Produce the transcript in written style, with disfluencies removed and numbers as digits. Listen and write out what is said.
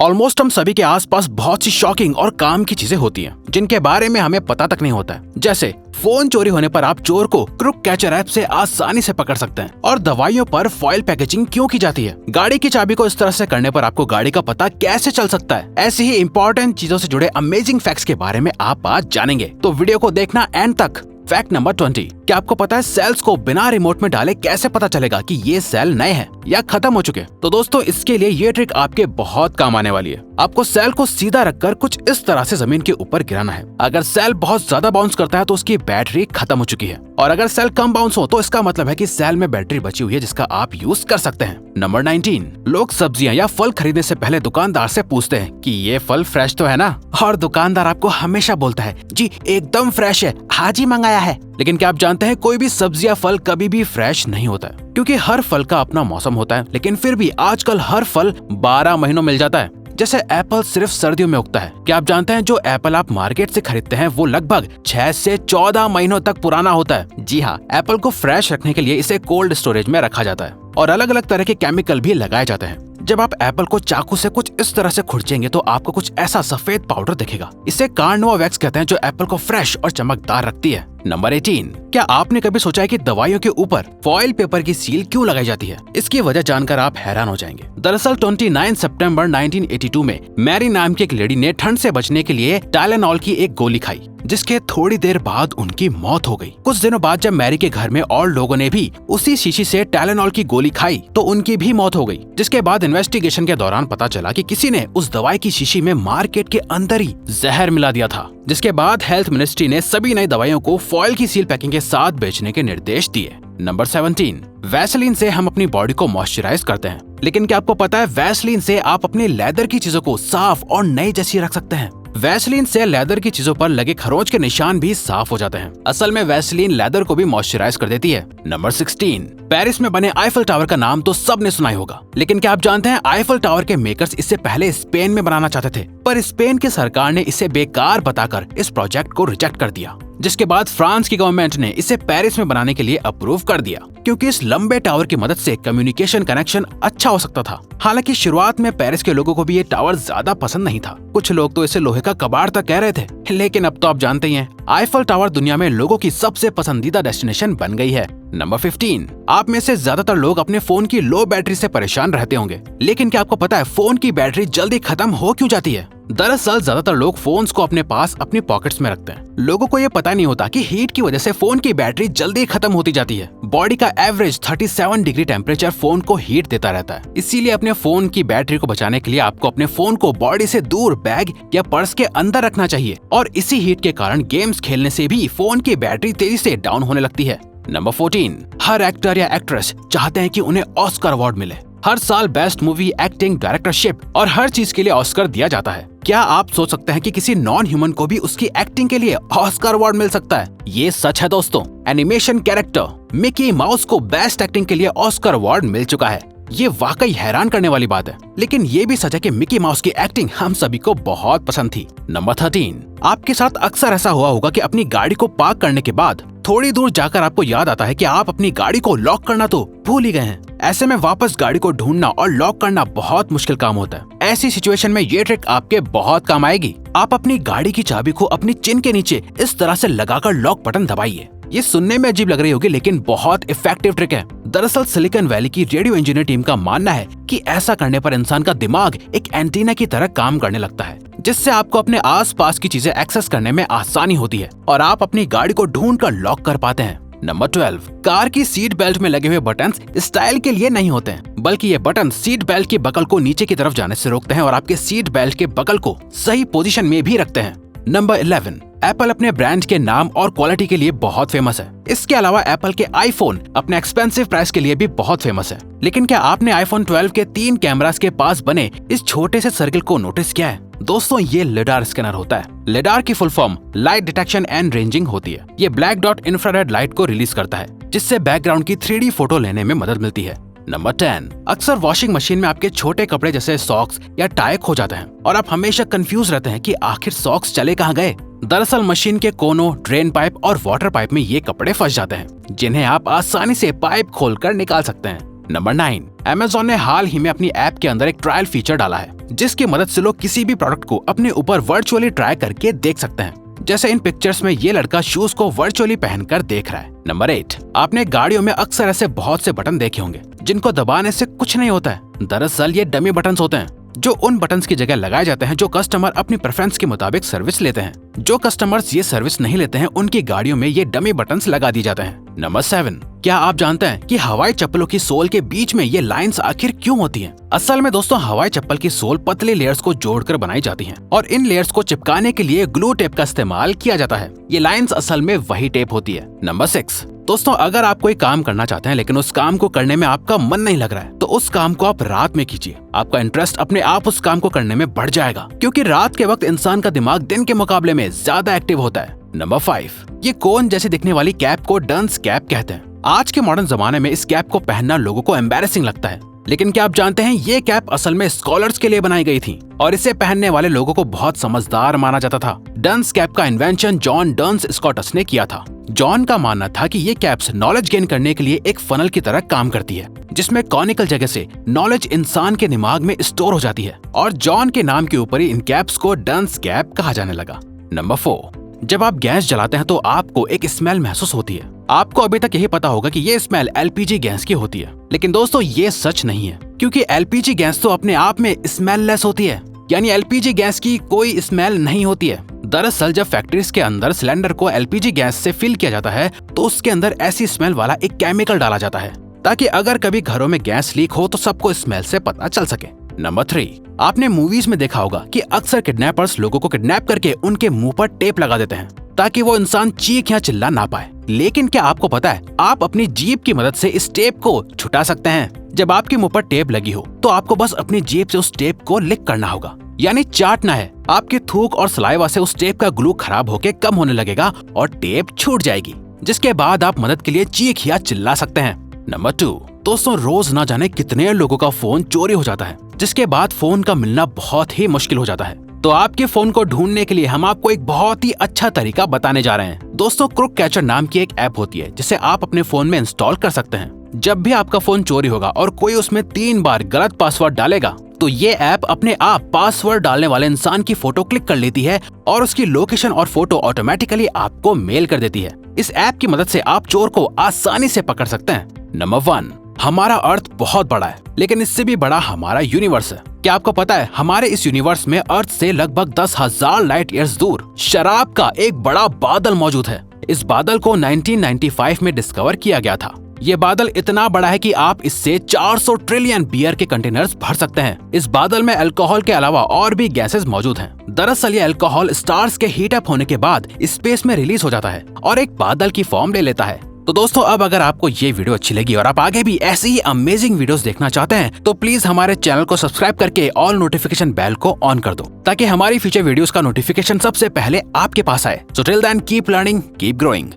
Almost हम सभी के आसपास बहुत सी शॉकिंग और काम की चीजें होती हैं जिनके बारे में हमें पता तक नहीं होता है। जैसे फोन चोरी होने पर आप चोर को क्रुक कैचर ऐप से आसानी से पकड़ सकते हैं, और दवाइयों पर फॉइल पैकेजिंग क्यों की जाती है। गाड़ी की चाबी को इस तरह से करने पर आपको गाड़ी का पता कैसे चल सकता है। ऐसी ही इंपॉर्टेंट चीजों से जुड़े अमेजिंग फैक्ट्स के बारे में आप आज जानेंगे, तो वीडियो को देखना एंड तक। फैक्ट नंबर 20, क्या आपको पता है सेल्स को बिना रिमोट में डाले कैसे पता चलेगा कि ये सेल नए हैं या खत्म हो चुके? तो दोस्तों, इसके लिए ये ट्रिक आपके बहुत काम आने वाली है। आपको सेल को सीधा रखकर कुछ इस तरह से जमीन के ऊपर गिराना है। अगर सेल बहुत ज्यादा बाउंस करता है तो उसकी बैटरी खत्म हो चुकी है, और अगर सेल कम बाउंस हो तो इसका मतलब है कि सेल में बैटरी बची हुई है जिसका आप यूज कर सकते हैं। नंबर 19, लोग सब्जियां या फल खरीदने से पहले दुकानदार से पूछते हैं कि ये फल फ्रेश तो है ना, और दुकानदार आपको हमेशा बोलता है जी एकदम फ्रेश है, आज ही मंगाया है। लेकिन क्या आप जानते हैं कोई भी सब्जी या फल कभी भी फ्रेश नहीं होता है, क्योंकि हर फल का अपना मौसम होता है। लेकिन फिर भी आजकल हर फल 12 महीनों मिल जाता है। जैसे एप्पल सिर्फ सर्दियों में उगता है। क्या आप जानते हैं जो एप्पल आप मार्केट से खरीदते हैं वो लगभग 6 से 14 महीनों तक पुराना होता है। जी हाँ, एप्पल को फ्रेश रखने के लिए इसे कोल्ड स्टोरेज में रखा जाता है, और अलग अलग तरह के केमिकल भी लगाए जाते हैं। जब आप एप्पल को चाकू से कुछ इस तरह से खुरचेंगे तो आपको कुछ ऐसा सफेद पाउडर दिखेगा। इसे कार्नोवा वैक्स कहते हैं, जो एप्पल को फ्रेश और चमकदार रखती है। नंबर 18, क्या आपने कभी सोचा है कि दवाइयों के ऊपर फॉइल पेपर की सील क्यों लगाई जाती है? इसकी वजह जानकर आप हैरान हो जाएंगे। दरअसल 29 सितंबर 1982 में मैरी नाम की एक लेडी ने ठंड से बचने के लिए टाइलेनॉल की एक गोली खाई, जिसके थोड़ी देर बाद उनकी मौत हो गई। कुछ दिनों बाद जब मैरी के घर में और लोगों ने भी उसी शीशी से टाइलेनॉल की गोली खाई तो उनकी भी मौत हो गई। जिसके बाद इन्वेस्टिगेशन के दौरान पता चला कि किसी ने उस दवाई की शीशी में मार्केट के अंदर ही जहर मिला दिया था। जिसके बाद हेल्थ मिनिस्ट्री ने सभी नई दवाइयों को फॉइल की सील पैकिंग के साथ बेचने के निर्देश दिए। नंबर 17, वैसलीन से हम अपनी बॉडी को मॉइस्चराइज करते हैं, लेकिन क्या आपको पता है वैसलीन से आप अपनी लेदर की चीजों को साफ और नई जैसी रख सकते हैं। वैसलीन से लेदर की चीजों पर लगे खरोंच के निशान भी साफ हो जाते हैं। असल में वैसलीन लेदर को भी मॉइस्चराइज कर देती है। नंबर 16, पेरिस में बने आईफल टावर का नाम तो सबने सुना ही होगा, लेकिन क्या आप जानते हैं आईफल टावर के मेकर्स इससे पहले स्पेन में बनाना चाहते थे, पर स्पेन की सरकार ने इसे बेकार बताकर इस प्रोजेक्ट को रिजेक्ट कर दिया। जिसके बाद फ्रांस की गवर्नमेंट ने इसे पेरिस में बनाने के लिए अप्रूव कर दिया, क्योंकि इस लंबे टावर की मदद से कम्युनिकेशन कनेक्शन अच्छा हो सकता था। हालांकि शुरुआत में पेरिस के लोगों को भी ये टावर ज्यादा पसंद नहीं था। कुछ लोग तो इसे लोहे का कबाड़ तक कह रहे थे, लेकिन अब तो आप जानते ही हैं आईफल टावर दुनिया में लोगों की सबसे पसंदीदा डेस्टिनेशन बन गई है। नंबर 15, आप में से ज्यादातर लोग अपने फोन की लो बैटरी से परेशान रहते होंगे, लेकिन क्या आपको पता है फोन की बैटरी जल्दी खत्म हो क्यों जाती है? दरअसल ज्यादातर लोग फोन्स को अपने पास अपनी पॉकेट्स में रखते हैं। लोगों को ये पता नहीं होता कि हीट की वजह से फोन की बैटरी जल्दी खत्म होती जाती है। बॉडी का एवरेज 37 डिग्री टेम्परेचर फोन को हीट देता रहता है। इसीलिए अपने फोन की बैटरी को बचाने के लिए आपको अपने फोन को बॉडी से दूर बैग या पर्स के अंदर रखना चाहिए, और इसी हीट के कारण गेम्स खेलने से भी फोन की बैटरी तेजी से डाउन होने लगती है। नंबर 14, हर एक्टर या एक्ट्रेस चाहते हैं कि उन्हें ऑस्कर अवार्ड मिले। हर साल बेस्ट मूवी, एक्टिंग, डायरेक्टरशिप और हर चीज के लिए ऑस्कर दिया जाता है। क्या आप सोच सकते हैं कि किसी नॉन ह्यूमन को भी उसकी एक्टिंग के लिए ऑस्कर अवार्ड मिल सकता है? ये सच है दोस्तों। एनिमेशन कैरेक्टर मिकी माउस को बेस्ट एक्टिंग के लिए ऑस्कर अवार्ड मिल चुका है। ये वाकई हैरान करने वाली बात है, लेकिन ये भी सच है कि मिकी माउस की एक्टिंग हम सभी को बहुत पसंद थी। नंबर 13, आपके साथ अक्सर ऐसा हुआ होगा कि अपनी गाड़ी को पार्क करने के बाद थोड़ी दूर जाकर आपको याद आता है कि आप अपनी गाड़ी को लॉक करना तो भूल ही गए हैं। ऐसे में वापस गाड़ी को ढूंढना और लॉक करना बहुत मुश्किल काम होता है। ऐसी सिचुएशन में ये ट्रिक आपके बहुत काम आएगी। आप अपनी गाड़ी की चाबी को अपनी चिन के नीचे इस तरह से लगाकर लॉक बटन दबाइए। ये सुनने में अजीब लग रही होगी, लेकिन बहुत इफेक्टिव ट्रिक है। दरअसल सिलिकॉन वैली की रेडियो इंजीनियर टीम का मानना है कि ऐसा करने पर इंसान का दिमाग एक एंटीना की तरह काम करने लगता है, जिससे आपको अपने आसपास की चीजें एक्सेस करने में आसानी होती है और आप अपनी गाड़ी को ढूंढकर लॉक कर पाते हैं। नंबर 12, कार की सीट बेल्ट में लगे हुए बटन्स स्टाइल के लिए नहीं होते हैं, बल्कि ये बटन सीट बेल्ट की बकल को नीचे की तरफ जाने से रोकते हैं और आपके सीट बेल्ट के बकल को सही पोजीशन में भी रखते हैं। नंबर 11, एप्पल अपने ब्रांड के नाम और क्वालिटी के लिए बहुत फेमस है। इसके अलावा एप्पल के आईफोन अपने एक्सपेंसिव प्राइस के लिए भी बहुत फेमस है। लेकिन क्या आपने आईफोन 12 के 3 कैमरास के पास बने इस छोटे से सर्किल को नोटिस किया है? दोस्तों, ये लिडार स्कैनर होता है। लिडार की full form light detection and ranging होती है। ये ब्लैक डॉट इंफ्रारेड लाइट को रिलीज करता है, जिससे बैकग्राउंड की 3D फोटो लेने में मदद मिलती है। नंबर 10, अक्सर वॉशिंग मशीन में आपके छोटे कपड़े जैसे सॉक्स या टाई खो जाते हैं और आप हमेशा कंफ्यूज रहते हैं कि आखिर सॉक्स चले कहाँ गए। दरअसल मशीन के कोनों, ड्रेन पाइप और वाटर पाइप में ये कपड़े फंस जाते हैं, जिन्हें आप आसानी से पाइप खोलकर निकाल सकते हैं। नंबर 9, Amazon ने हाल ही में अपनी ऐप के अंदर एक ट्रायल फीचर डाला है जिसकी मदद से लोग किसी भी प्रोडक्ट को अपने ऊपर वर्चुअली ट्राई करके देख सकते हैं। जैसे इन पिक्चर्स में ये लड़का शूज को वर्चुअली पहनकर देख रहा है। नंबर 8, आपने गाड़ियों में अक्सर ऐसे बहुत से बटन देखे होंगे जिनको दबाने से कुछ नहीं होता है। दरअसल ये डमी बटन्स होते हैं जो उन बटन्स की जगह लगाए जाते हैं जो कस्टमर अपनी प्रेफरेंस के मुताबिक सर्विस लेते हैं। जो कस्टमर्स ये सर्विस नहीं लेते हैं उनकी गाड़ियों में ये डमी बटन्स लगा दिए जाते हैं। नंबर 7, क्या आप जानते हैं कि हवाई चप्पलों की सोल के बीच में ये लाइंस आखिर क्यों होती हैं? असल में दोस्तों हवाई चप्पल की सोल पतली लेयर्स को जोड़कर बनाई जाती हैं और इन लेयर्स को चिपकाने के लिए ग्लू टेप का इस्तेमाल किया जाता है। ये लाइंस असल में वही टेप होती है। नंबर 6, दोस्तों अगर आप कोई काम करना चाहते हैं लेकिन उस काम को करने में आपका मन नहीं लग रहा है तो उस काम को आप रात में कीजिए। आपका इंटरेस्ट अपने आप उस काम को करने में बढ़ जाएगा क्योंकि रात के वक्त इंसान का दिमाग दिन के मुकाबले में ज्यादा एक्टिव होता है। नंबर 5, ये कोन जैसी दिखने वाली कैप को डंस कैप कहते हैं। आज के मॉडर्न जमाने में इस कैप को पहनना लोगों को एम्बैरेसिंग लगता है, लेकिन क्या आप जानते हैं ये कैप असल में स्कॉलर्स के लिए बनाई गई थी और इसे पहनने वाले लोगों को बहुत समझदार माना जाता था। डंस कैप का इन्वेंशन जॉन डंस स्कॉटस ने किया था। जॉन का मानना था कि ये कैप्स नॉलेज गेन करने के लिए एक फनल की तरह काम करती है जिसमें कॉनिकल जगह से नॉलेज इंसान के दिमाग में स्टोर हो जाती है और जॉन के नाम के ऊपर ही इन कैप्स को डंस कैप कहा जाने लगा। नंबर 4, जब आप गैस जलाते हैं तो आपको एक स्मेल महसूस होती है। आपको अभी तक यही पता होगा कि ये स्मेल एलपीजी गैस की होती है, लेकिन दोस्तों ये सच नहीं है क्योंकि एलपीजी गैस तो अपने आप में स्मेललेस होती है, यानी एलपीजी गैस की कोई स्मेल नहीं होती है। दरअसल जब फैक्ट्रीज के अंदर सिलेंडर को एलपीजी गैस से फिल किया जाता है तो उसके अंदर ऐसी स्मेल वाला एक केमिकल डाला जाता है ताकि अगर कभी घरों में गैस लीक हो तो सबको स्मेल से पता चल सके। नंबर 3, आपने मूवीज में देखा होगा कि अक्सर किडनैपर्स लोगों को किडनैप करके उनके मुंह पर टेप लगा देते हैं ताकि वो इंसान चीख या चिल्ला ना पाए। लेकिन क्या आपको पता है आप अपनी जीभ की मदद से इस टेप को छुटा सकते हैं। जब आपके मुंह पर टेप लगी हो तो आपको बस अपनी जीभ से उस टेप को लिक करना होगा, यानी चाटना है। आपके थूक और सलाइवा से उस टेप का ग्लू खराब होकर कम होने लगेगा और टेप छूट जाएगी, जिसके बाद आप मदद के लिए चीख या चिल्ला सकते हैं। नंबर 2, दोस्तों रोज ना जाने कितने लोगों का फोन चोरी हो जाता है जिसके बाद फोन का मिलना बहुत ही मुश्किल हो जाता है। तो आपके फोन को ढूंढने के लिए हम आपको एक बहुत ही अच्छा तरीका बताने जा रहे हैं। दोस्तों क्रुक कैचर नाम की एक ऐप होती है जिसे आप अपने फोन में इंस्टॉल कर सकते हैं। जब भी आपका फोन चोरी होगा और कोई उसमें 3 बार गलत पासवर्ड डालेगा तो ये ऐप अपने आप पासवर्ड डालने वाले इंसान की फोटो क्लिक कर लेती है और उसकी लोकेशन और फोटो ऑटोमेटिकली आपको मेल कर देती है। इस ऐप की मदद से आप चोर को आसानी से पकड़ सकते हैं। नंबर 1, हमारा अर्थ बहुत बड़ा है लेकिन इससे भी बड़ा हमारा यूनिवर्स है। क्या आपको पता है हमारे इस यूनिवर्स में अर्थ से लगभग 10,000 लाइट ईयर्स दूर शराब का एक बड़ा बादल मौजूद है। इस बादल को 1995 में डिस्कवर किया गया था। ये बादल इतना बड़ा है कि आप इससे 400 ट्रिलियन बियर के कंटेनर्स भर सकते हैं। इस बादल में अल्कोहल के अलावा और भी गैसेस मौजूद हैं। दरअसल ये अल्कोहल स्टार्स के हीट अप होने के बाद स्पेस में रिलीज हो जाता है और एक बादल की फॉर्म ले लेता है। तो दोस्तों अब अगर आपको ये वीडियो अच्छी लगी और आप आगे भी ऐसी ही अमेजिंग वीडियोस देखना चाहते हैं तो प्लीज हमारे चैनल को सब्सक्राइब करके ऑल नोटिफिकेशन बेल को ऑन कर दो ताकि हमारी फ्यूचर वीडियोस का नोटिफिकेशन सबसे पहले आपके पास आए। So till then keep learning, keep growing.